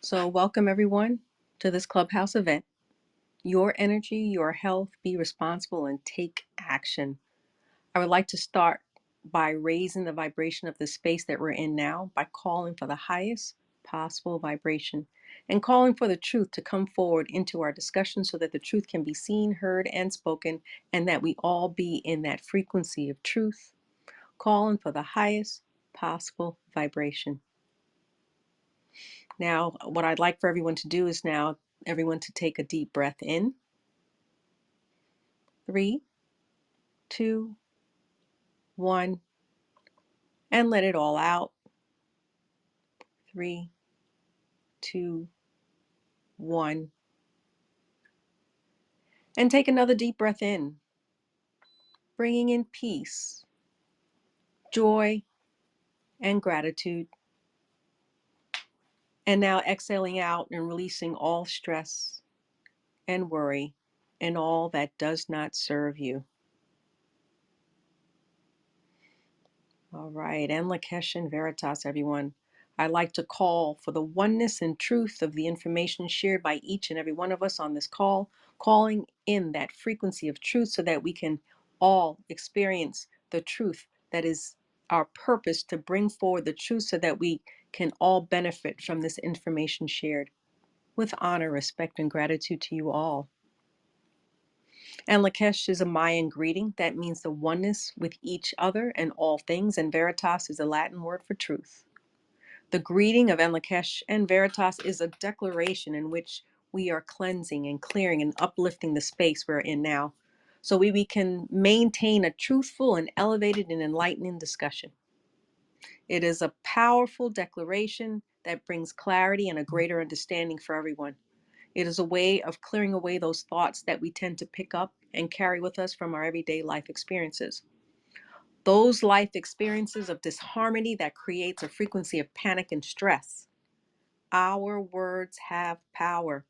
So, welcome everyone to this Clubhouse event. Your energy, your health, be responsible and take action. I would like to start by raising the vibration of the space that we're in now by calling for the highest possible vibration and calling for the truth to come forward into our discussion so that the truth can be seen, heard, and spoken, and that we all be in that frequency of truth, calling for the highest possible vibration. Now, what I'd like for everyone to do is now everyone to take a deep breath in. 3, 2, 1, and let it all out. 3, 2, 1. And take another deep breath in, bringing in peace, joy, and gratitude. And now exhaling out and releasing all stress and worry and all that does not serve you. All right, and Lakesh and Veritas, everyone. I'd like to call for the oneness and truth of the information shared by each and every one of us on this call, calling in that frequency of truth so that we can all experience the truth that is our purpose to bring forward the truth so that we can all benefit from this information shared. With honor, respect, and gratitude to you all. And Lakesh is a Mayan greeting that means the oneness with each other and all things, and Veritas is a Latin word for truth. The greeting of Enlakesh and Veritas is a declaration in which we are cleansing and clearing and uplifting the space we're in now, so we can maintain a truthful and elevated and enlightening discussion. It is a powerful declaration that brings clarity and a greater understanding for everyone. It is a way of clearing away those thoughts that we tend to pick up and carry with us from our everyday life experiences. Those life experiences of disharmony that creates a frequency of panic and stress. Our words have power.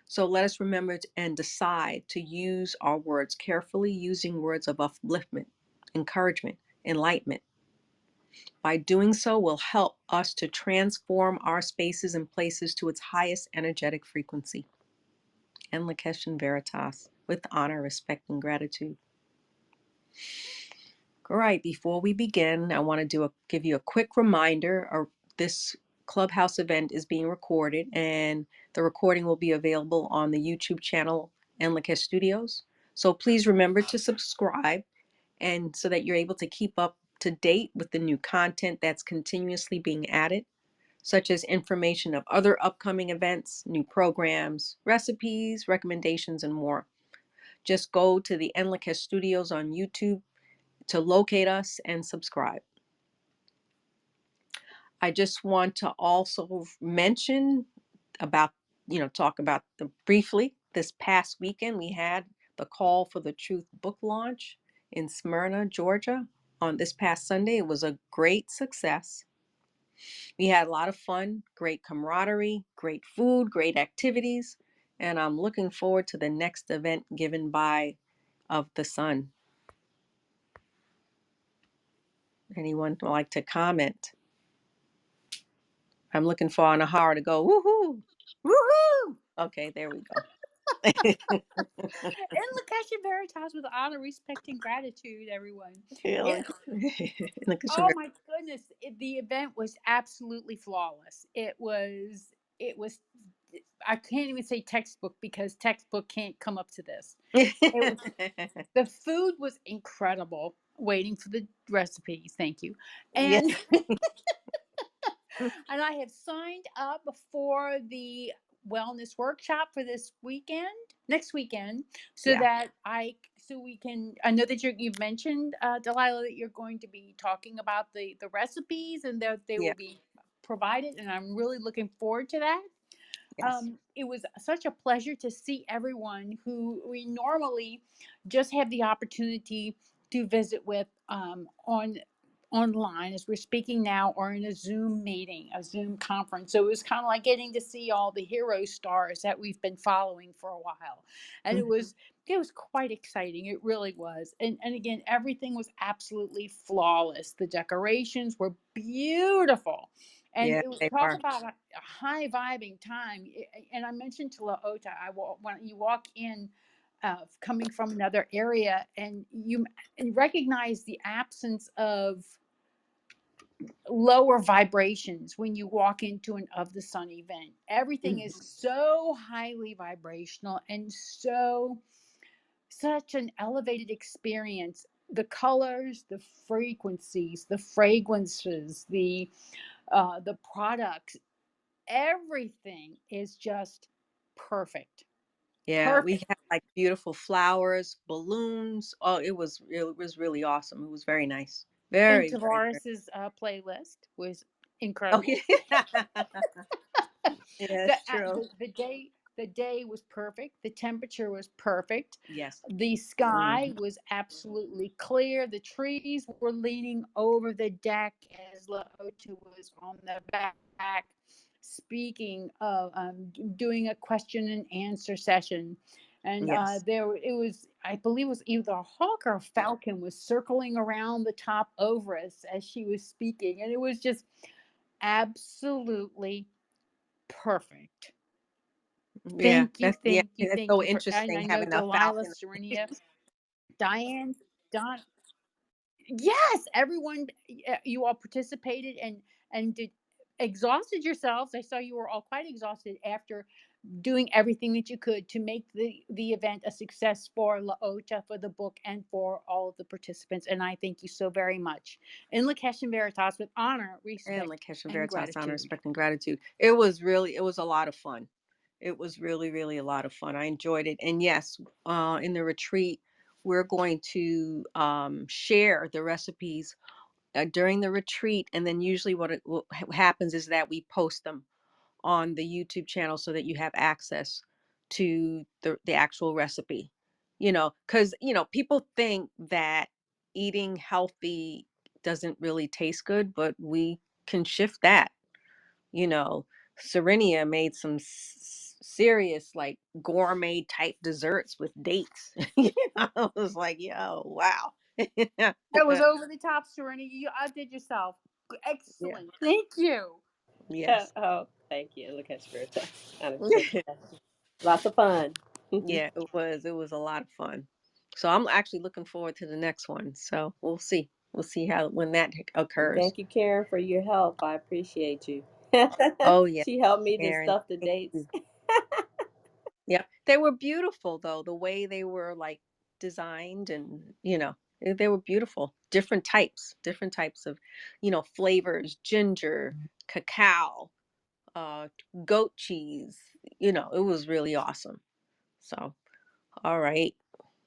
So let us remember and decide to use our words carefully, using words of upliftment, encouragement, enlightenment. By doing so, will help us to transform our spaces and places to its highest energetic frequency. And Lakesh and Veritas, with honor, respect, and gratitude. All right, before we begin, I want to give you a quick reminder. This Clubhouse event is being recorded, and the recording will be available on the YouTube channel Lakesh Studios. So please remember to subscribe, and so that you're able to keep up to date with the new content that's continuously being added, such as information of other upcoming events, new programs, recipes, recommendations, and more. Just go to the Lakesh Studios on YouTube to locate us and subscribe. I just want to also mention about, talk about briefly, this past weekend we had the Call for the Truth book launch in Smyrna, Georgia on this past Sunday. It was a great success. We had a lot of fun, great camaraderie, great food, great activities, and I'm looking forward to the next event given by of the Sun. Anyone would like to comment? I'm looking for Anahara to go, woohoo, woohoo. Okay, there we go. And Lakesh and Veritas with honor, respect, and gratitude, everyone. Yeah, Oh my goodness, the event was absolutely flawless. It was, I can't even say textbook because textbook can't come up to this. The food was incredible. Waiting for the recipes, thank you. Yeah. And and I have signed up for the wellness workshop for next weekend, so Yeah. that we can. I know that you've mentioned, Delilah, that you're going to be talking about the recipes and that they Yeah. will be provided, and I'm really looking forward to that. Yes. It was such a pleasure to see everyone who we normally just have the opportunity to visit with online as we're speaking now, or in a Zoom meeting, a Zoom conference. So it was kind of like getting to see all the hero stars that we've been following for a while. And it was quite exciting. It really was. And again, everything was absolutely flawless. The decorations were beautiful. And Yeah, it would they talk are. about a high vibing time. And I mentioned to Laota, when you walk in, coming from another area, and you recognize the absence of lower vibrations when you walk into an of the sun event. Everything is so highly vibrational and such an elevated experience. The colors, the frequencies, the fragrances, the products, everything is just perfect. Yeah, we Perfect. had like beautiful flowers, balloons. Oh, it was really awesome. It was very nice. And Very, very, very. Tavares's playlist was Oh, incredible. yeah. Yeah, the, it's true. the day was perfect. The temperature was perfect. Yes. The Hmm. sky was absolutely clear. The trees were leaning over the deck as Laota was on the back speaking of doing a question and answer session. And Yes. it was, I believe it was either a hawk or a falcon was circling around the top over us as she was speaking. And it was just absolutely perfect. Yeah. Yeah. It's Thank so you for. And I interesting know having a Delilah, falcon. Serenia, Diane, Don. Yes, everyone, you all participated and did exhausted yourselves. I saw you were all quite exhausted after doing everything that you could to make the event a success for Laota, for the book, and for all of the participants. And I thank you so very much. In Lakesh and Veritas, with honor, And respect, Lakesh and and Veritas, honor, gratitude. respect, and gratitude. It was a lot of fun. It was really, really a lot of fun. I enjoyed it. And yes, in the retreat, we're going to share the recipes during the retreat. And then usually what happens is that we post them on the YouTube channel so that you have access to the actual recipe. Because, people think that eating healthy doesn't really taste good, but we can shift that. You know, Serenia made some serious, like, gourmet type desserts with dates. I was like, yo, wow. That was over the top, Serena. You outdid yourself. Yeah. Excellent. Thank you. Yes. Oh, thank you. Look at Spirit. Lots of fun. Yeah, it was a lot of fun. So I'm actually looking forward to the next one. So we'll see. We'll see how when that And occurs. thank you, Karen, for your help. I appreciate you. Oh yeah, She helped me to Karen. stuff the Thank dates. you. Yeah, they were beautiful though. The way they were like designed, and they were beautiful. Different types of, flavors: ginger, cacao, uh, goat cheese. It was really awesome. So, all right.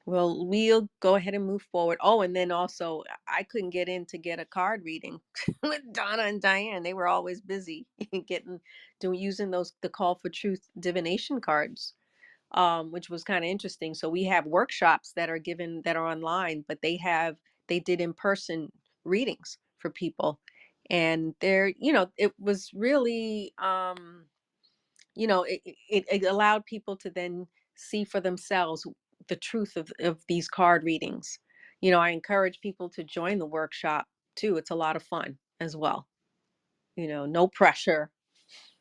Well, we'll go ahead and move forward. Oh, and then also, I couldn't get in to get a card reading with Donna and Diane. They were always busy using the call for truth divination cards, which was kind of interesting. So we have workshops that are given that are online, but they did in person readings for people, and it was really it allowed people to then see for themselves the truth of these card readings. I encourage people to join the workshop too. It's a lot of fun as well. No pressure.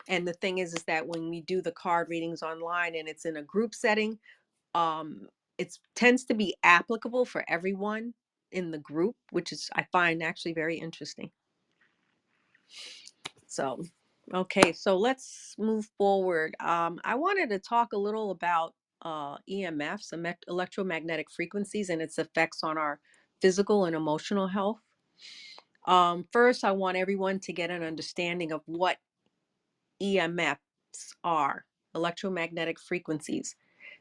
And the thing is that when we do the card readings online and it's in a group setting, it tends to be applicable for everyone in the group, which is, I find, actually very interesting. So, okay, so let's move forward. I wanted to talk a little about EMFs, electromagnetic frequencies, and its effects on our physical and emotional health. First, I want everyone to get an understanding of what EMFs are, electromagnetic frequencies.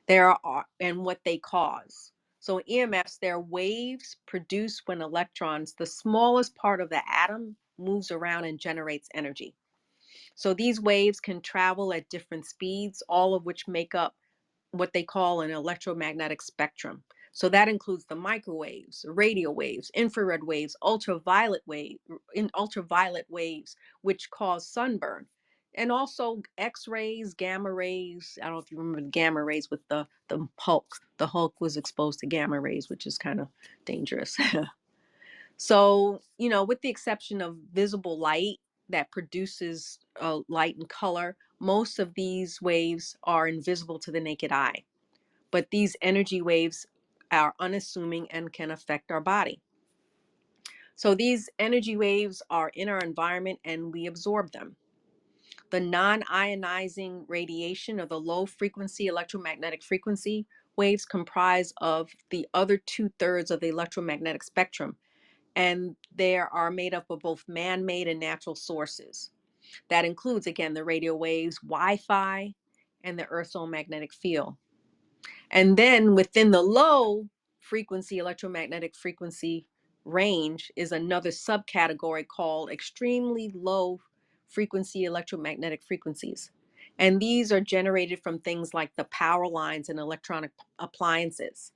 There are, and what they cause. So EMFs, they're waves produced when electrons, the smallest part of the atom, moves around and generates energy. So these waves can travel at different speeds, all of which make up what they call an electromagnetic spectrum. So that includes the microwaves, radio waves, infrared waves, ultraviolet waves, which cause sunburn, and also X-rays, gamma rays. I don't know if you remember the gamma rays with the Hulk. The Hulk was exposed to gamma rays, which is kind of dangerous. So, with the exception of visible light, that produces light and color. Most of these waves are invisible to the naked eye, but these energy waves are unassuming and can affect our body. So these energy waves are in our environment and we absorb them. The non-ionizing radiation, or the low frequency electromagnetic frequency waves, comprise of the other 2/3 of the electromagnetic spectrum, and they are made up of both man-made and natural sources. That includes, again, the radio waves, Wi-Fi, and the Earth's own magnetic field. And then within the low frequency electromagnetic frequency range is another subcategory called extremely low frequency electromagnetic frequencies. And these are generated from things like the power lines and electronic appliances.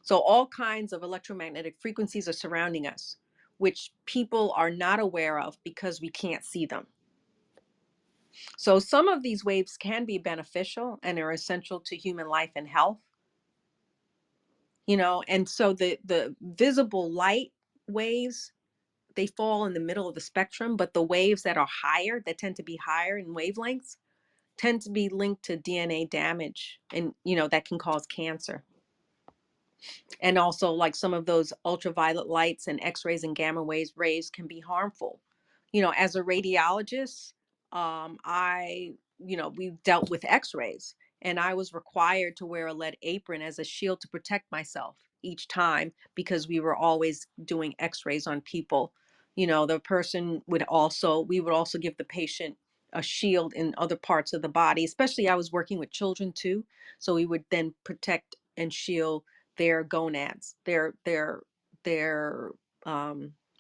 So all kinds of electromagnetic frequencies are surrounding us, which people are not aware of because we can't see them. So some of these waves can be beneficial and are essential to human life and health. And so the visible light waves, they fall in the middle of the spectrum, but the waves that are higher, that tend to be higher in wavelengths, tend to be linked to DNA damage, and that can cause cancer. And also, like, some of those ultraviolet lights and x-rays and gamma rays can be harmful. As a radiologist, we've dealt with x-rays, and I was required to wear a lead apron as a shield to protect myself each time, because we were always doing x-rays on people. We would also give the patient a shield in other parts of the body, especially I was working with children too. So we would then protect and shield their gonads, their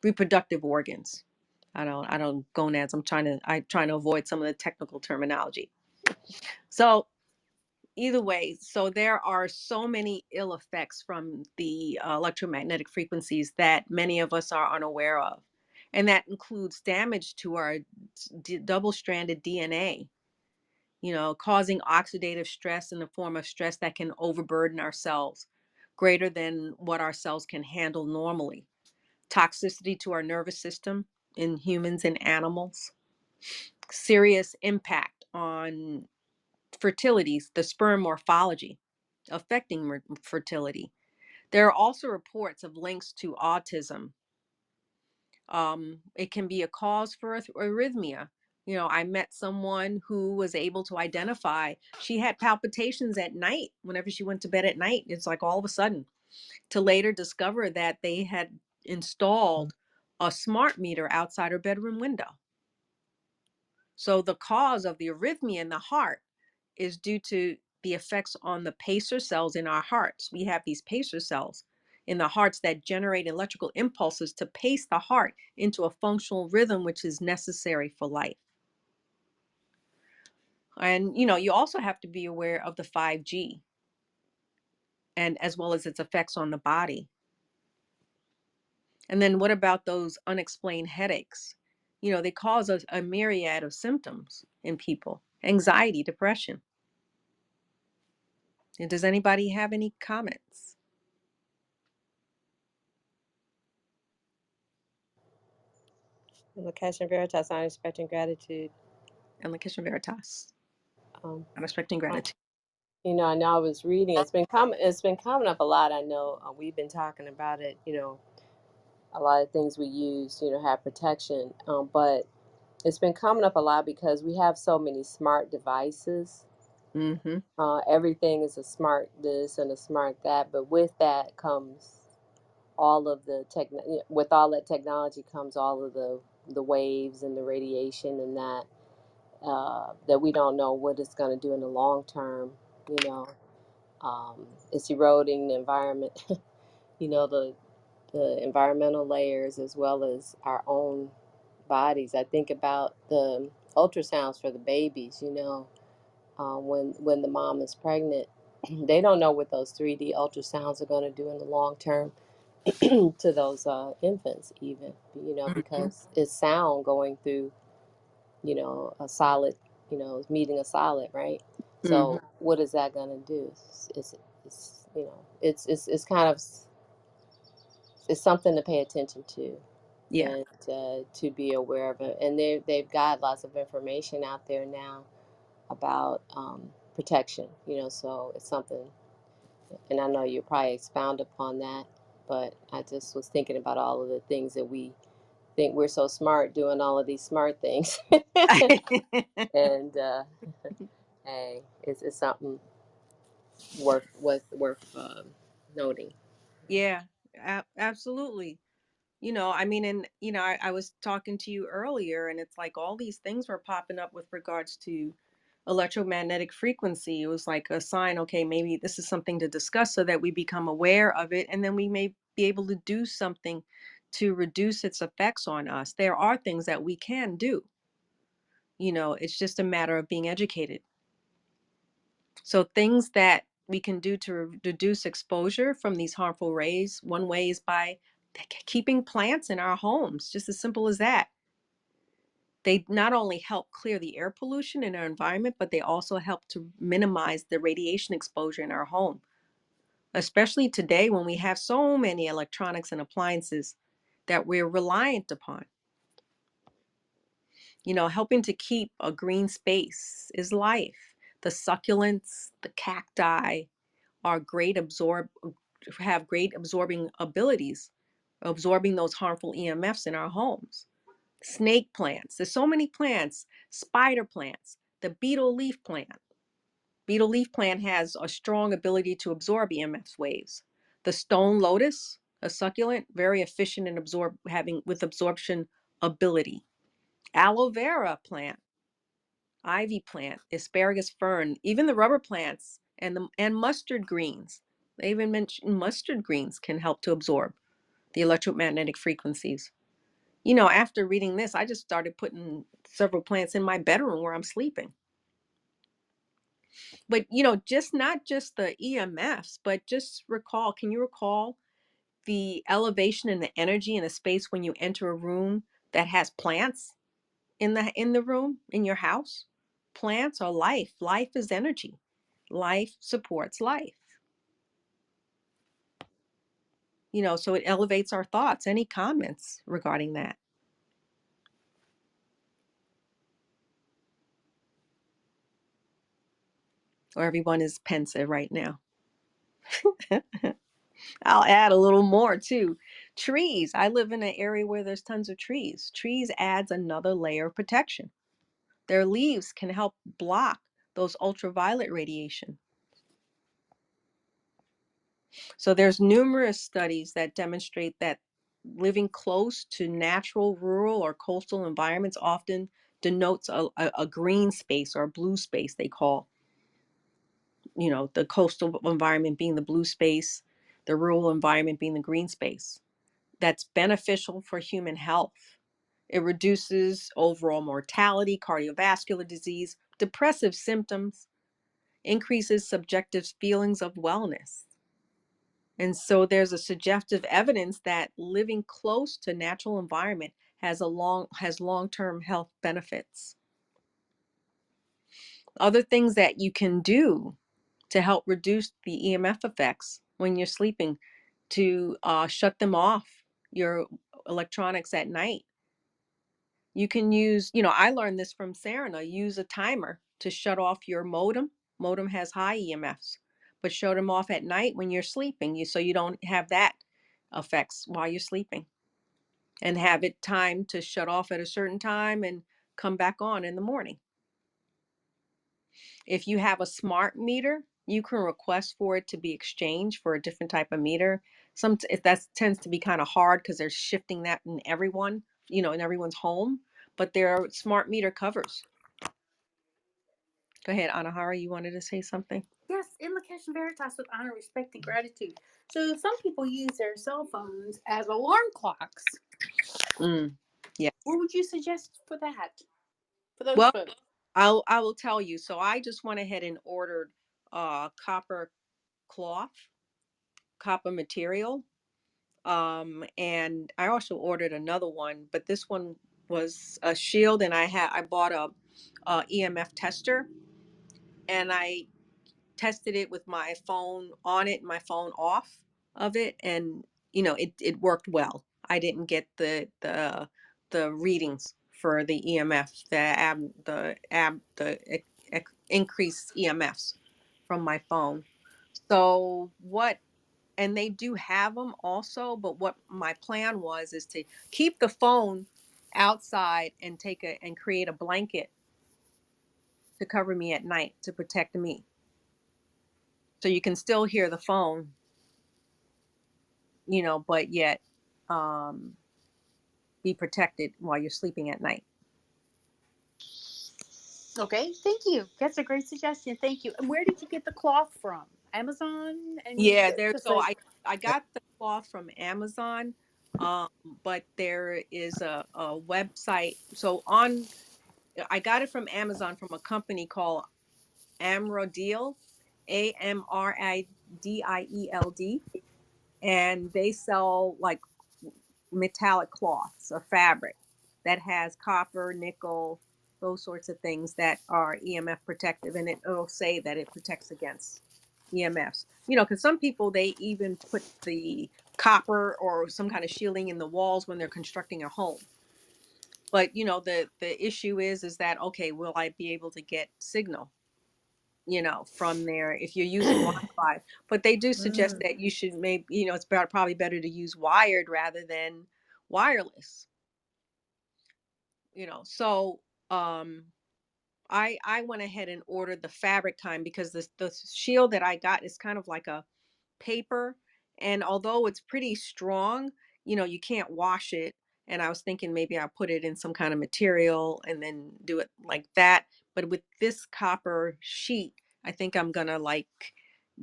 reproductive organs. I don't gonads. I'm trying to avoid some of the technical terminology. So either way, so there are so many ill effects from the electromagnetic frequencies that many of us are unaware of. And that includes damage to our double-stranded DNA, causing oxidative stress in the form of stress that can overburden our cells greater than what our cells can handle normally. Toxicity to our nervous system in humans and animals. Serious impact on fertility, the sperm morphology, affecting fertility. There are also reports of links to autism. It can be a cause for arrhythmia. I met someone who was able to identify she had palpitations at night whenever she went to bed at night. It's like all of a sudden, to later discover that they had installed a smart meter outside her bedroom window. So the cause of the arrhythmia in the heart is due to the effects on the pacer cells in our hearts. We have these pacer cells in the hearts that generate electrical impulses to pace the heart into a functional rhythm, which is necessary for life. And you also have to be aware of the 5G, and as well as its effects on the body. And then what about those unexplained headaches? They cause a myriad of symptoms in people: anxiety, depression. And does anybody have any comments? Location Veritas, unexpected gratitude. And Lakeisha Veritas, Um, unexpected gratitude. I know I was reading. It's been coming up a lot. I know we've been talking about it. A lot of things we use, have protection. But it's been coming up a lot because we have so many smart devices. Mm-hmm. Everything is a smart this and a smart that. But with that comes all of the with all that technology comes all of the waves and the radiation and that we don't know what it's going to do in the long term. You know, it's eroding the environment. The environmental layers as well as our own bodies. I think about the ultrasounds for the babies. When the mom is pregnant, they don't know what those 3D ultrasounds are going to do in the long term to those infants, even Mm-hmm. because it's sound going through a solid, meeting a solid, right? Mm-hmm. So what is that going to do? It's kind of, it's something to pay attention to. Yeah. and to be aware of it. And they've got lots of information out there now about protection, so it's something, and I know you probably expound upon that, but I just was thinking about all of the things that we think we're so smart doing all of these smart things. And hey, it's something worth noting. Yeah, absolutely. I mean, and I was talking to you earlier, and it's like all these things were popping up with regards to electromagnetic frequency. It was like a sign, okay, maybe this is something to discuss so that we become aware of it, and then we may be able to do something to reduce its effects on us. There are things that we can do. It's just a matter of being educated. So things that we can do to reduce exposure from these harmful rays, one way is by keeping plants in our homes, just as simple as that. They not only help clear the air pollution in our environment, but they also help to minimize the radiation exposure in our home, especially today when we have so many electronics and appliances that we're reliant upon. Helping to keep a green space is life. The succulents, the cacti are have great absorbing abilities, absorbing those harmful EMFs in our homes. Snake plants, there's so many plants, spider plants, the beetle leaf plant. Beetle leaf plant has a strong ability to absorb EMF waves. The stone lotus, a succulent, very efficient in having with absorption ability. Aloe vera plant, ivy plant, asparagus fern, even the rubber plants and mustard greens. They even mentioned mustard greens can help to absorb the electromagnetic frequencies. After reading this, I just started putting several plants in my bedroom where I'm sleeping. But just not just the EMFs, but just can you recall the elevation and the energy in a space when you enter a room that has plants in the room in your house? Plants are life. Life is energy. Life supports life. So it elevates our thoughts. Any comments regarding that? Or everyone is pensive right now. I'll add a little more too. Trees. I live in an area where there's tons of trees. Trees adds another layer of protection. Their leaves can help block those ultraviolet radiation. So there's numerous studies that demonstrate that living close to natural, rural, or coastal environments often denotes a green space or a blue space, they call, the coastal environment being the blue space, the rural environment being the green space. That's beneficial for human health. It reduces overall mortality, cardiovascular disease, depressive symptoms, increases subjective feelings of wellness. And so there's a suggestive evidence that living close to natural environment has long-term health benefits. Other things that you can do to help reduce the EMF effects when you're sleeping, to shut them off, your electronics at night. You can use, I learned this from Sarah, use a timer to shut off your modem. Modem has high EMFs, but shut them off at night when you're sleeping, so you don't have that effects while you're sleeping. And have it timed to shut off at a certain time and come back on in the morning. If you have a smart meter, you can request for it to be exchanged for a different type of meter. If that tends to be kind of hard because they're shifting that in in everyone's home, but there are smart meter covers. Go ahead, Anahara, you wanted to say something? Yes, Invocation Veritas with honor, respect, and gratitude. So some people use their cell phones as alarm clocks. Yeah. What would you suggest for that? For those Well, folks? I will tell you. So I just went ahead and ordered copper cloth, copper material. And I also ordered another one, but this one was a shield, and I bought a EMF tester, and I tested it with my phone on it, my phone off of it, and it worked well. I didn't get the readings for the EMF, the increased EMFs from my phone. So what, and they do have them also, but what my plan was is to keep the phone outside and create a blanket to cover me at night to protect me. So you can still hear the phone, but yet um be protected while you're sleeping at night. Okay, thank you. That's a great suggestion. Thank you. And where did you get the cloth from? Amazon? And Yeah, because so I got the cloth from Amazon, um, but there is a website. So I got it from Amazon from a company called Amrodil, AMRIDIELD, and they sell like metallic cloths or fabric that has copper, nickel, those sorts of things that are EMF protective, and it'll say that it protects against EMFs. Because some people, they even put the copper or some kind of shielding in the walls when they're constructing a home. But the issue is that, okay, will I be able to get signal from there if you're using Wi-Fi? But they do suggest that you should, maybe, it's probably better to use wired rather than wireless. So I went ahead and ordered the fabric kind, because the shield that I got is kind of like a paper, and although it's pretty strong, you can't wash it. And I was thinking maybe I'll put it in some kind of material and then do it like that. But with this copper sheet, I think I'm gonna like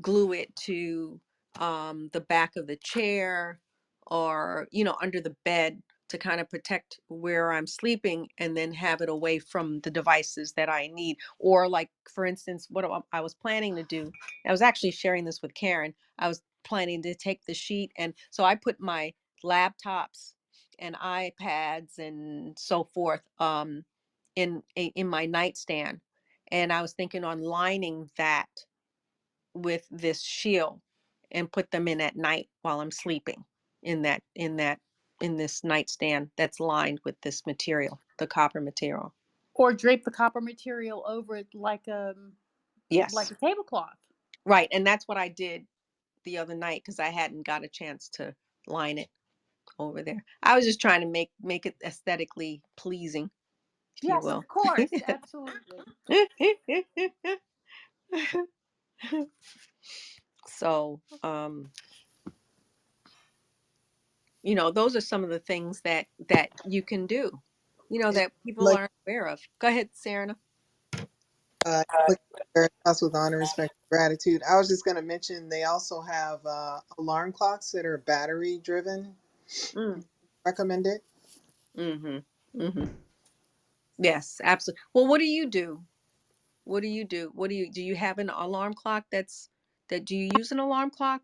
glue it to the back of the chair, or under the bed, to kind of protect where I'm sleeping, and then have it away from the devices that I need. Or, like, for instance, what I was planning to do, I was actually sharing this with Karen. I was planning to take the sheet, and so I put my laptops and iPads and so forth in my nightstand, and I was thinking on lining that with this shield and put them in at night while I'm sleeping, in this nightstand that's lined with this material, the copper material. or drape the copper material over it like Yes. a tablecloth. Right. And that's what I did the other night, because I hadn't got a chance to line it over there. I was just trying to make it aesthetically pleasing, if you Yes, will. of course, absolutely. So those are some of the things that you can do, And that people like aren't aware of. Go ahead, Sarah. like us with honor, respect, and gratitude. I was just going to mention they also have alarm clocks that are battery driven. Mm, Recommended. mm-hmm. Mm-hmm. Yes, absolutely. Well, what do you do? What do you do? Do you have an alarm clock do you use an alarm clock,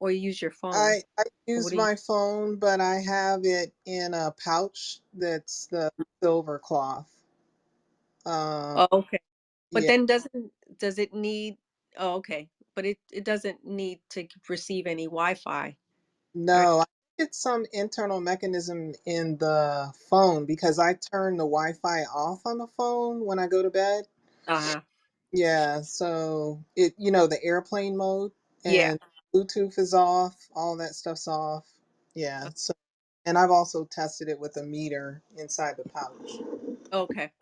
or you use your phone? I Or what use do you my phone, but I have it in a pouch that's the silver cloth. Oh, okay. But Yeah, then does it need, oh, okay. But it doesn't need to receive any Wi-Fi. Or, no, I think it's some internal mechanism in the phone because I turn the Wi-Fi off on the phone when I go to bed. uh-huh. Yeah, so the airplane mode Yeah. and Bluetooth is off, all that stuff's off. Yeah, so and I've also tested it with a meter inside the pouch. Okay.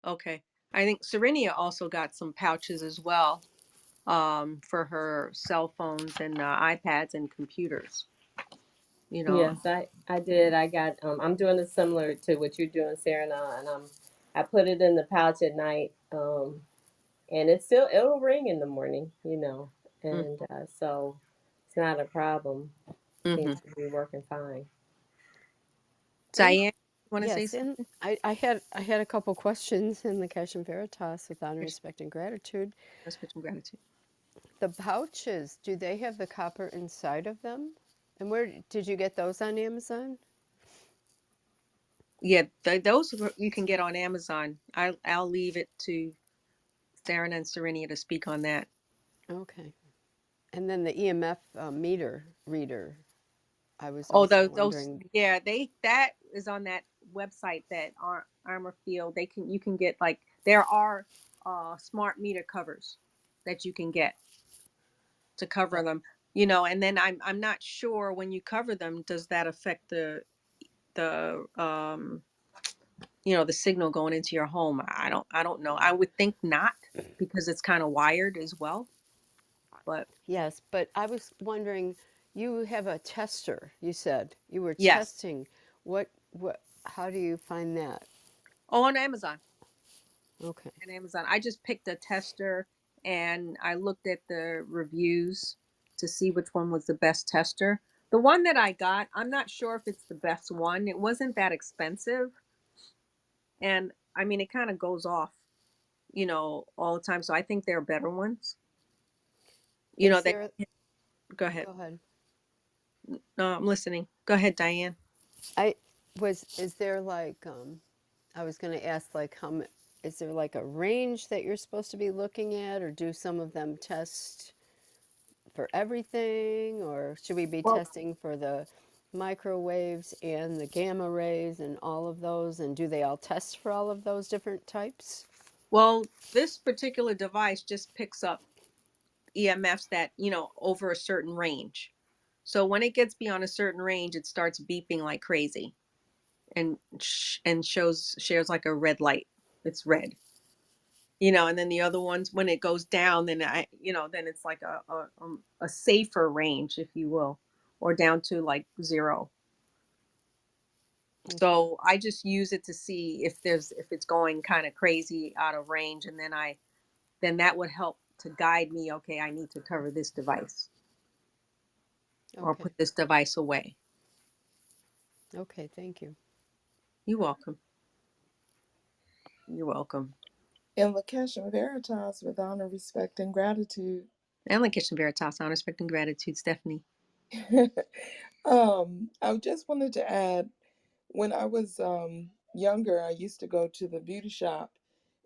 Okay. I think Serenia also got some pouches as well, for her cell phones and iPads and computers. You know. Yes, I did. I got I'm doing it similar to what you're doing, Sarah, now, and I put it in the pouch at night, and it'll ring in the morning, and so it's not a problem. Mm-hmm. Seems to be working fine. Diane, you want to say Yes, and something? I had a couple questions in the Cash and Veritas with honor, Yes, respect, and gratitude. respect and gratitude. The pouches, do they have the copper inside of them? And where did you get those on Amazon? Yeah, those you can get on Amazon. I'll leave it to Sarah and Serenia to speak on that. Okay. And then the EMF meter reader. I was Oh, also those, wondering. yeah, that is on that website that Armor Field. You can get like there are smart meter covers that you can get to cover Oh, them, and then I'm not sure when you cover them, does that affect the the signal going into your home? I don't know. I would think not, because it's kind of wired as well, but yes, but I was wondering, you have a tester, you said. You were yes. testing. How do you find that? Oh, on Amazon. Okay. On Amazon. I just picked a tester and I looked at the reviews to see which one was the best tester. The one that I got, I'm not sure if it's the best one. It wasn't that expensive. And I mean, it kind of goes off, all the time. So I think there are better ones. Is That there, go ahead. go ahead. No, I'm listening. Go ahead, Diane. I is there like, I was going to ask, like, is there like a range that you're supposed to be looking at, or do some of them test for everything, or should we be Well, testing for the microwaves and the gamma rays and all of those? And do they all test for all of those different types? well, this particular device just picks up EMFs that, over a certain range. So when it gets beyond a certain range, it starts beeping like crazy and shares like a red light. It's red. And then the other ones, when it goes down, then then it's like a safer range, if you will, or down to like zero. Okay. So I just use it to see if it's going kind of crazy out of range, and then that would help to guide me. Okay, I need to cover this device or Okay. put this device away. Okay. Thank you. You're welcome. You're welcome. In Lakesh and Veritas, with honor, respect, and gratitude. And like Kitchen Veritas, honor, respect, and gratitude, Stephanie. I just wanted to add, when I was younger, I used to go to the beauty shop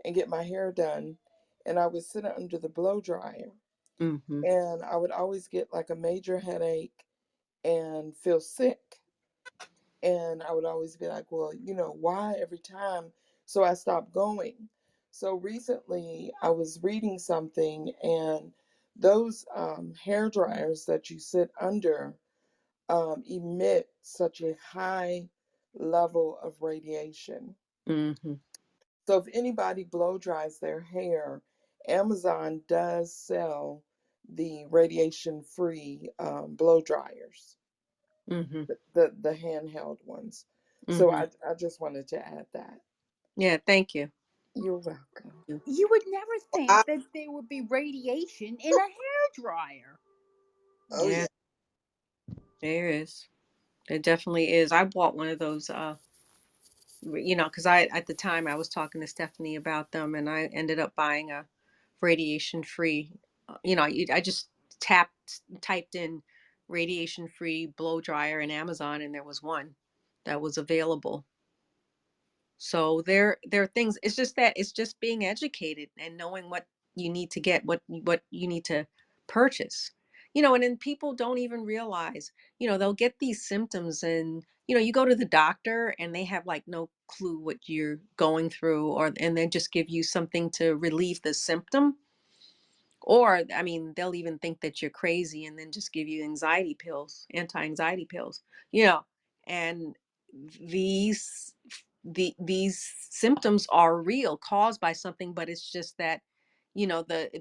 and get my hair done, and I would sit under the blow dryer, Mm-hmm. and I would always get like a major headache and feel sick. And I would always be like, well, why every time? So I stopped going. So recently I was reading something, and those hair dryers that you sit under emit such a high level of radiation. Mm-hmm. So if anybody blow dries their hair, Amazon does sell the radiation free blow dryers, Mm-hmm. the handheld ones. So Mm-hmm. I just wanted to add that. Yeah, thank you. You're welcome. You would never I, think that there would be radiation in a hair dryer. Oh Yeah, yeah. there is. There definitely is. I bought one of those, because I at the time I was talking to Stephanie about them, and I ended up buying a radiation free. I just typed in radiation free blow dryer in Amazon, and there was one that was available. So there are things. It's just being educated and knowing what you need to get, what you need to purchase. And then people don't even realize, they'll get these symptoms, and you go to the doctor and they have like no clue what you're going through, and then just give you something to relieve the symptom. Or, I mean, they'll even think that you're crazy and then just give you anxiety pills, anti-anxiety pills, you know. And these these symptoms are real, caused by something, but it's just that,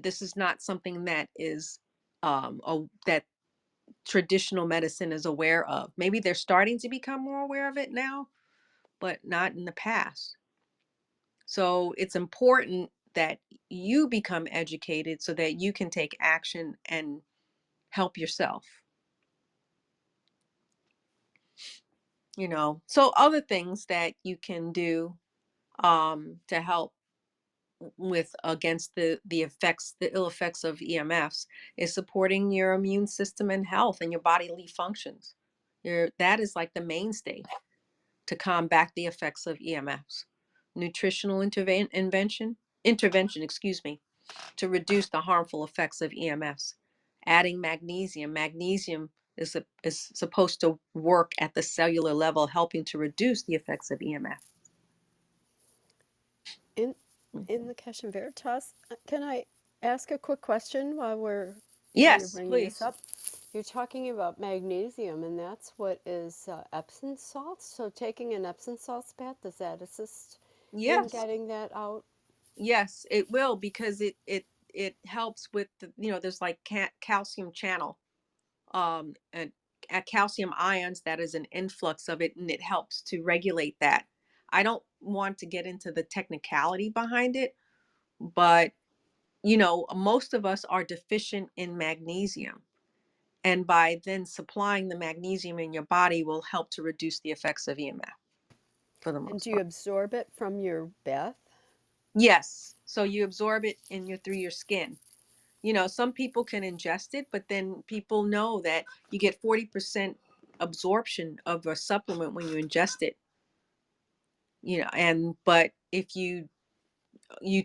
this is not something that is that traditional medicine is aware of. Maybe they're starting to become more aware of it now, but not in the past. So it's important that you become educated so that you can take action and help yourself. So other things that you can do to help with against the ill effects of EMFs is supporting your immune system and health and your bodily functions. That is like the mainstay to combat the effects of EMFs. Nutritional intervention, excuse me, to reduce the harmful effects of EMFs. Adding magnesium. Magnesium is supposed to work at the cellular level, helping to reduce the effects of EMF. In the Cash and Veritas, can I ask a quick question while you're Yes, bringing this please. up? You're talking about magnesium, and that's what is Epsom salts. So taking an Epsom salts bath, does that assist in Yes. getting that out? Yes, it will, because it helps with the, there's like calcium channel, and calcium ions, that is an influx of it, and it helps to regulate that. I don't want to get into the technicality behind it, but most of us are deficient in magnesium, and by then supplying the magnesium in your body will help to reduce the effects of EMF for the And most do you part. absorb it from your bath? Yes, so you absorb it through your skin. Some people can ingest it, but then people know that you get 40% absorption of a supplement when you ingest it. But if you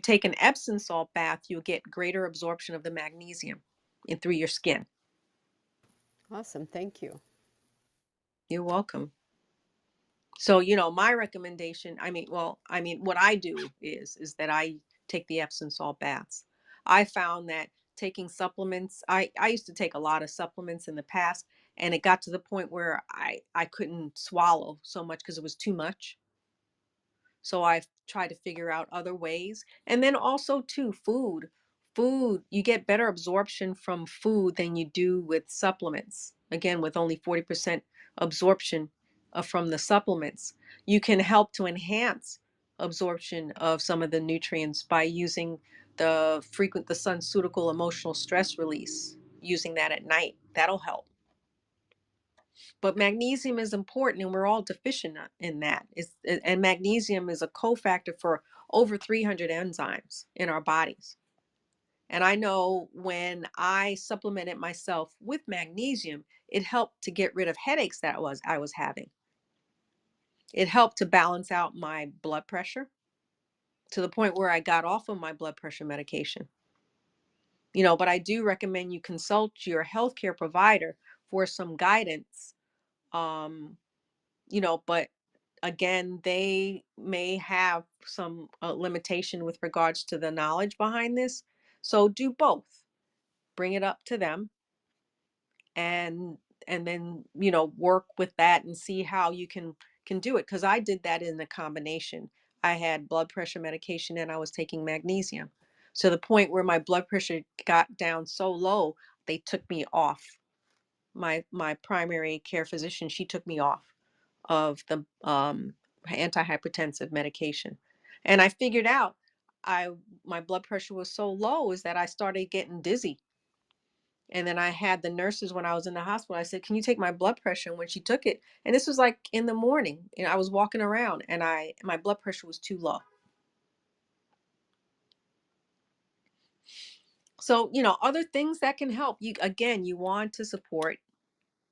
take an Epsom salt bath, you'll get greater absorption of the magnesium through your skin. Awesome, thank you. You're welcome. So, my recommendation, what I do is that I take the Epsom salt baths. I found that taking supplements, I used to take a lot of supplements in the past, and it got to the point where I couldn't swallow so much because it was too much. So I've tried to figure out other ways. And then also too, food, you get better absorption from food than you do with supplements. Again, with only 40% absorption from the supplements, you can help to enhance absorption of some of the nutrients by using the SunCeutical emotional stress release, using that at night. That'll help. But magnesium is important, and we're all deficient in that. And magnesium is a cofactor for over 300 enzymes in our bodies. And I know when I supplemented myself with magnesium, it helped to get rid of headaches that I was having. It helped to balance out my blood pressure to the point where I got off of my blood pressure medication. But I do recommend you consult your healthcare provider for some guidance. Um, but again, they may have some limitation with regards to the knowledge behind this. So do both. Bring it up to them, and then work with that and see how you can do it, because I did that in a combination. I had blood pressure medication and I was taking magnesium, to the point where my blood pressure got down so low they took me off. My primary care physician, she took me off of the antihypertensive medication. And I figured out I my blood pressure was so low is that I started getting dizzy. And then I had the nurses, when I was in the hospital, I said, "Can you take my blood pressure?" And when she took it, and this was like in the morning, I was walking around, and my blood pressure was too low. So, other things that can help you, again, you want to support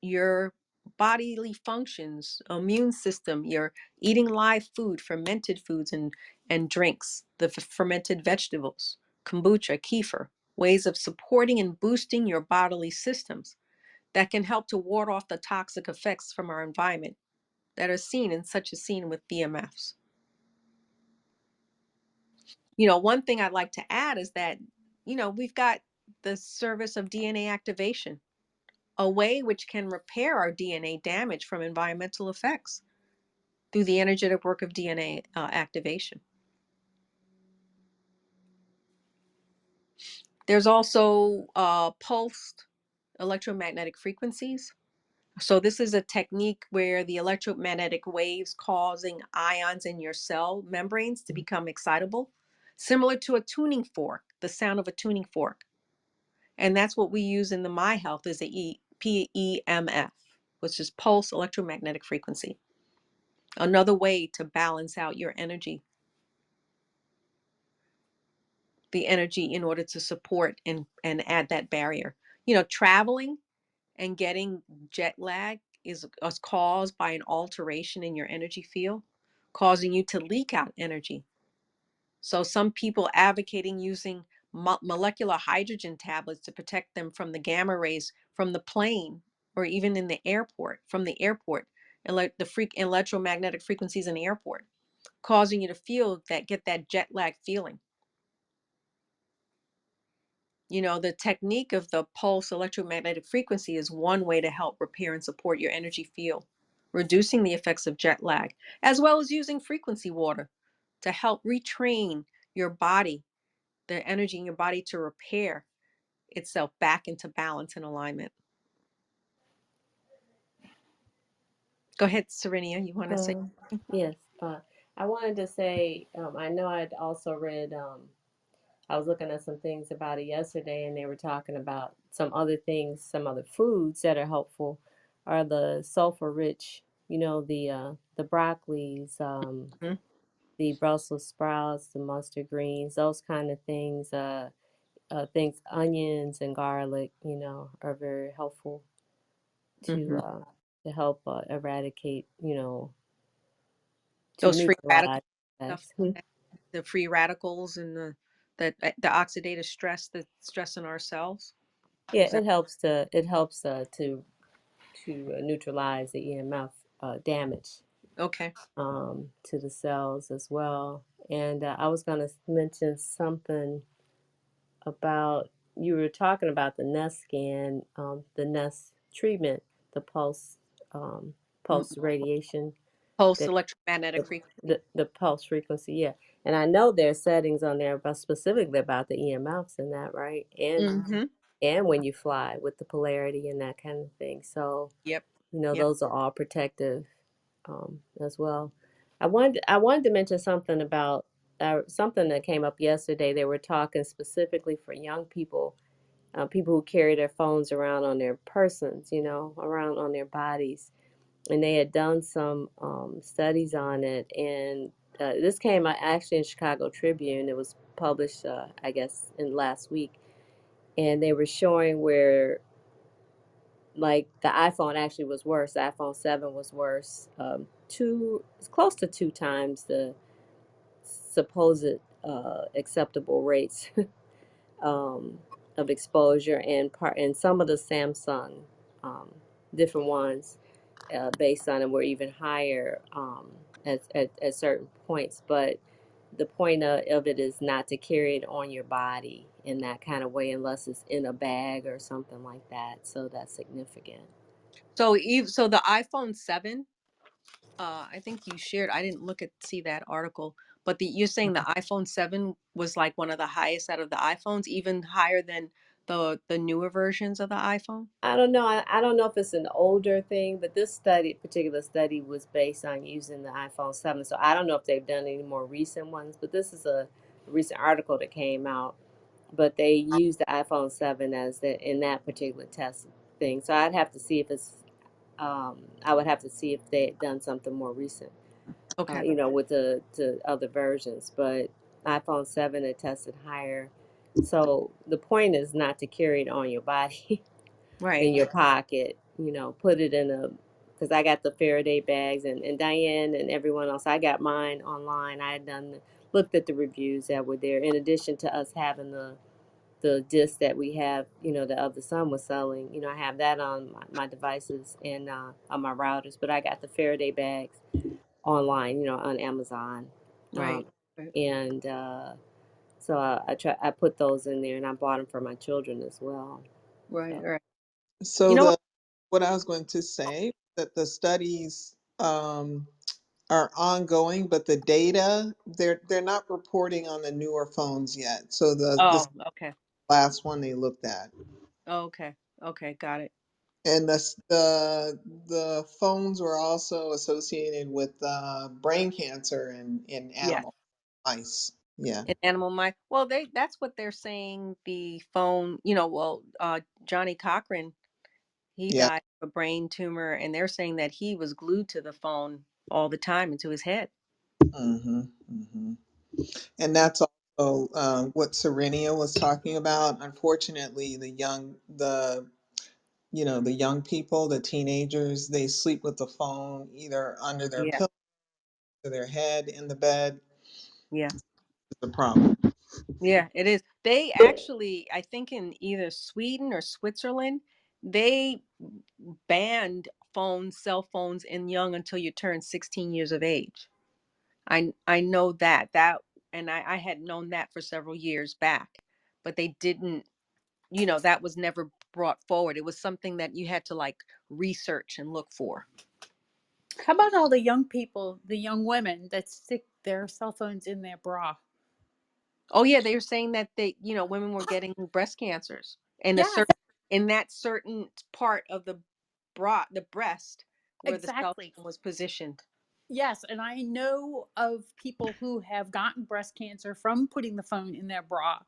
your bodily functions, immune system, your eating live food, fermented foods, and drinks, the fermented vegetables, kombucha, kefir, ways of supporting and boosting your bodily systems that can help to ward off the toxic effects from our environment that are seen in such a scene with EMFs. One thing I'd like to add is that, we've got the service of DNA activation, a way which can repair our DNA damage from environmental effects through the energetic work of DNA activation. There's also pulsed electromagnetic frequencies. So this is a technique where the electromagnetic waves causing ions in your cell membranes to become excitable, similar to a tuning fork, the sound of a tuning fork. And that's what we use in the My Health, is the PEMF, which is pulse electromagnetic frequency. Another way to balance out your energy, the energy in order to support and add that barrier. Traveling and getting jet lag is caused by an alteration in your energy field, causing you to leak out energy. So some people advocating using molecular hydrogen tablets to protect them from the gamma rays from the plane, or even in the airport, from the airport, electromagnetic frequencies in the airport, causing you to get that jet lag feeling. You know, the technique of the pulse electromagnetic frequency is one way to help repair and support your energy field, reducing the effects of jet lag, as well as using frequency water to help retrain your body, the energy in your body to repair itself back into balance and alignment. Go ahead, Serenia, you want to say? Yes. I wanted to say, I know I'd also read, I was looking at some things about it yesterday, and they were talking about some other things, some other foods that are helpful are the sulfur rich, the broccolis, Mhm. the Brussels sprouts, the mustard greens, those kind of things. Things, onions and garlic, are very helpful to Mhm. help eradicate, to Those free radical neutralize stuff, effects. the free radicals and the oxidative stress that's stressing ourselves. Yeah, Is that it helps to neutralize the EMF damage okay? to the cells as well. And I was going to mention something about, you were talking about the Nest scan, the Nest treatment, the Mm. pulse radiation, Pulse that electromagnetic frequency. the pulse frequency, yeah. And I know there's settings on there about specifically about the EMFs and that, right? Mm-hmm. And when you fly with the polarity and that kind of thing. So, Yep. Yep. those are all protective as well. I wanted to mention something about something that came up yesterday. They were talking specifically for young people, people who carry their phones around on their persons, around on their bodies, and they had done some studies on it. And this came out actually in Chicago Tribune. It was published, I guess, in last week, and they were showing where, like, the iPhone actually was worse. The iPhone 7 was worse. It's close to 2 times the supposed acceptable rates um, of exposure, and some of the Samsung um, different ones based on it were even higher at certain points. But the point of it is not to carry it on your body in that kind of way unless it's in a bag or something like that. So that's significant. So the iPhone 7, I think you shared. I didn't see that article, but you're saying the iPhone 7 was like one of the highest out of the iPhones, even higher than the newer versions of the iPhone. I don't know. I don't know if it's an older thing, but this particular study was based on using the iPhone 7. So I don't know if they've done any more recent ones, but this is a recent article that came out. But they used the iPhone 7 as in that particular test thing. So I'd have to see if I would have to see if they had done something more recent, Okay. with the other versions. But iPhone 7, it tested higher. So the point is not to carry it on your body. Right. In your pocket, put it in because I got the Faraday bags, and Diane and everyone else, I got mine online. I had looked at the reviews that were there, in addition to us having the disc that we have, the other son was selling. I have that on my devices and on my routers, but I got the Faraday bags online, on Amazon. Right. Um, Right. and so I put those in there, and I bought them for my children as well. Right. So. Right. You So know what? what I was going to say, that the studies are ongoing, but the data, they're not reporting on the newer phones yet. So this Oh, okay. last one they looked at, Okay. Okay. Got it. and the phones were also associated with brain cancer in Yeah. animal mice. Yeah. An animal mind. Well, that's what they're saying. The phone, Johnny Cochran, he Yeah. died of a brain tumor, and they're saying that he was glued to the phone all the time into his head. hmm hmm And that's also what Serenia was talking about. Unfortunately, the young people, the teenagers, they sleep with the phone either under their Yeah. pillow or their head in the bed. Yeah. It's a problem. Yeah, it is. They actually, I think in either Sweden or Switzerland, they banned phones, cell phones in young until you turn 16 years of age. I know that and I had known that for several years back, but they didn't, that was never brought forward. It was something that you had to like research and look for. How about all the young people, the young women that stick their cell phones in their bra? Oh yeah, they were saying that women were getting breast cancers in a Yes, certain in that certain part of the breast where the cell exactly. phone was positioned. Yes, and I know of people who have gotten breast cancer from putting the phone in their bra,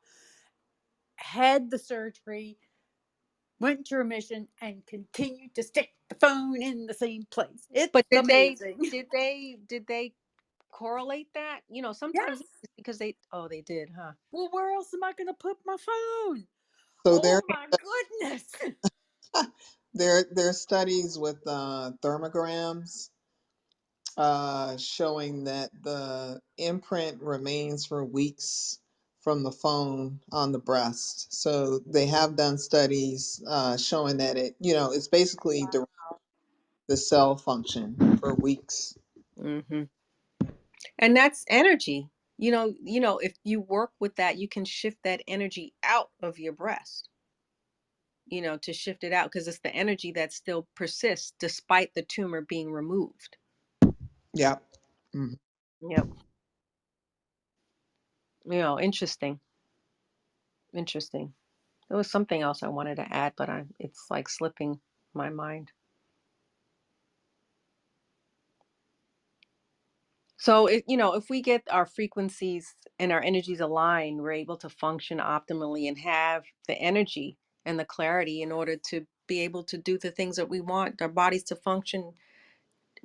had the surgery, went to remission, and continued to stick the phone in the same place. It's But did they amazing. did they did they correlate that? Sometimes Yes. it's because they did, huh? Well, where else am I going to put my phone? So Oh my goodness. there are studies with thermograms showing that the imprint remains for weeks from the phone on the breast. So they have done studies showing that it's basically the cell function for weeks. Hmm. And that's energy. If you work with that, you can shift that energy out of your breast. To shift it out because it's the energy that still persists despite the tumor being removed. Yep. Mhm. Yep. Interesting. Interesting. There was something else I wanted to add, but it's like slipping my mind. So if we get our frequencies and our energies aligned, we're able to function optimally and have the energy and the clarity in order to be able to do the things that we want our bodies to function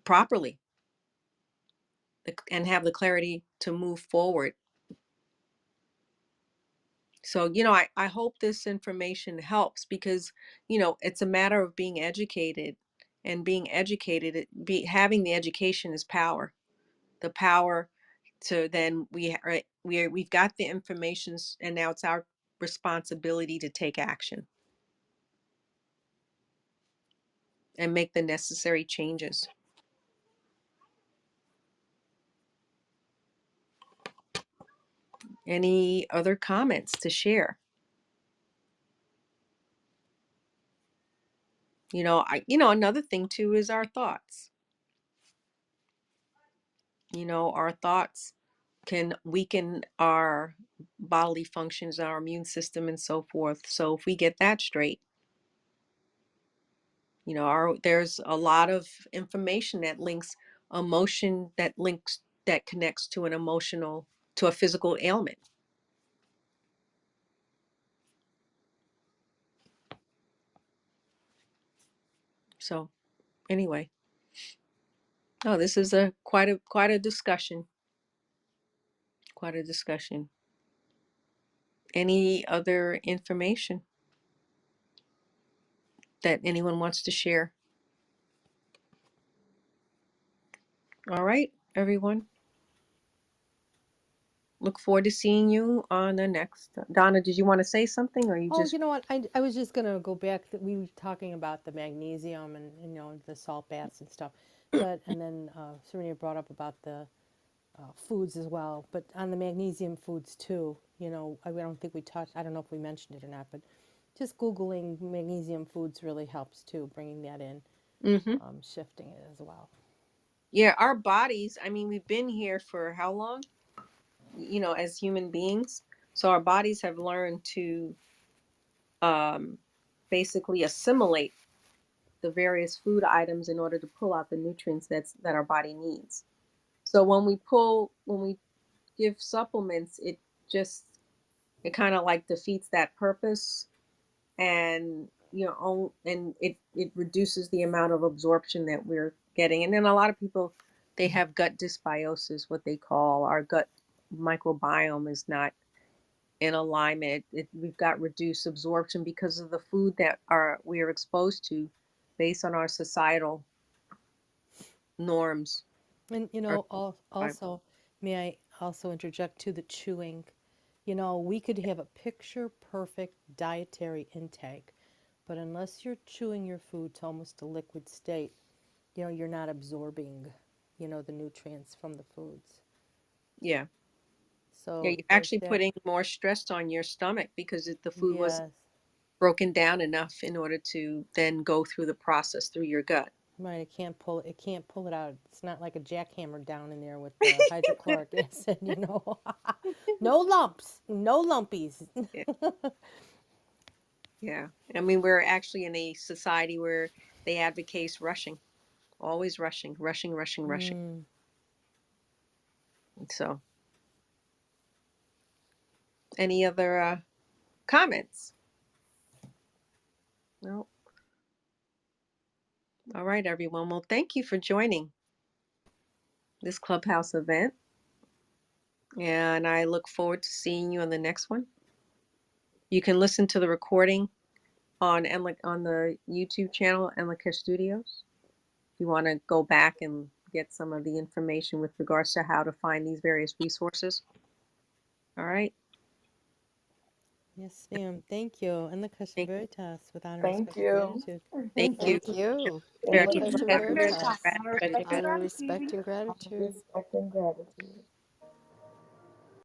properly and have the clarity to move forward. So, I hope this information helps because, it's a matter of being educated, and being educated, having the education is power. The power to then we've got the information, and now it's our responsibility to take action and make the necessary changes. Any other comments to share? Another thing too is our thoughts. Our thoughts can weaken our bodily functions, our immune system, and so forth. So if we get that straight, there's a lot of information that links that connects to to a physical ailment. So anyway, oh, this is a quite a discussion. Quite a discussion. Any other information that anyone wants to share? All right, everyone. Look forward to seeing you on the next. Donna, did you want to say something, or you Oh, just? you know what? I was just going to go back. That we were talking about the magnesium and the salt baths and stuff, but and then Serena brought up about the foods as well. But on the magnesium foods too, I don't think we touched. I don't know if we mentioned it or not, but just googling magnesium foods really helps too, bringing that in, Mm-hmm. shifting it as well. Yeah, our bodies. I mean, we've been here for how long? As human beings, so our bodies have learned to um, basically assimilate the various food items in order to pull out the nutrients that our body needs. So when we give supplements, just it kind of like defeats that purpose, and and it reduces the amount of absorption that we're getting. And then a lot of people, they have gut dysbiosis, what they call our gut microbiome is not in alignment. We've got reduced absorption because of the food that we are exposed to based on our societal norms. And Our survival. also, may I also interject to the chewing? We could have a picture perfect dietary intake, But unless you're chewing your food to almost a liquid state, you're not absorbing, the nutrients from the foods. Yeah. Yeah, So you're there's actually that. putting more stress on your stomach because the food wasn't Yes. broken down enough in order to then go through the process through your gut. Right, it can't pull it out. It's not like a jackhammer down in there with the hydrochloric acid, No lumps, no lumpies. Yeah. Yeah. I mean, we're actually in a society where they advocate rushing, always rushing, rushing, rushing, rushing. So, any other comments? No. All right, everyone. Well, thank you for joining this Clubhouse event. And I look forward to seeing you on the next one. You can listen to the recording on the YouTube channel Enlica Studios. If you want to go back and get some of the information with regards to how to find these various resources. All right. Yes, ma'am. Thank you. And the Cushion Thank, Veritas with honor, Thank respect, and you. gratitude. thank you. Thank you. And And the look Spiritual at Question Protectors, Veritas. gratitude. Honor, respect, and the gratitude. respect and gratitude.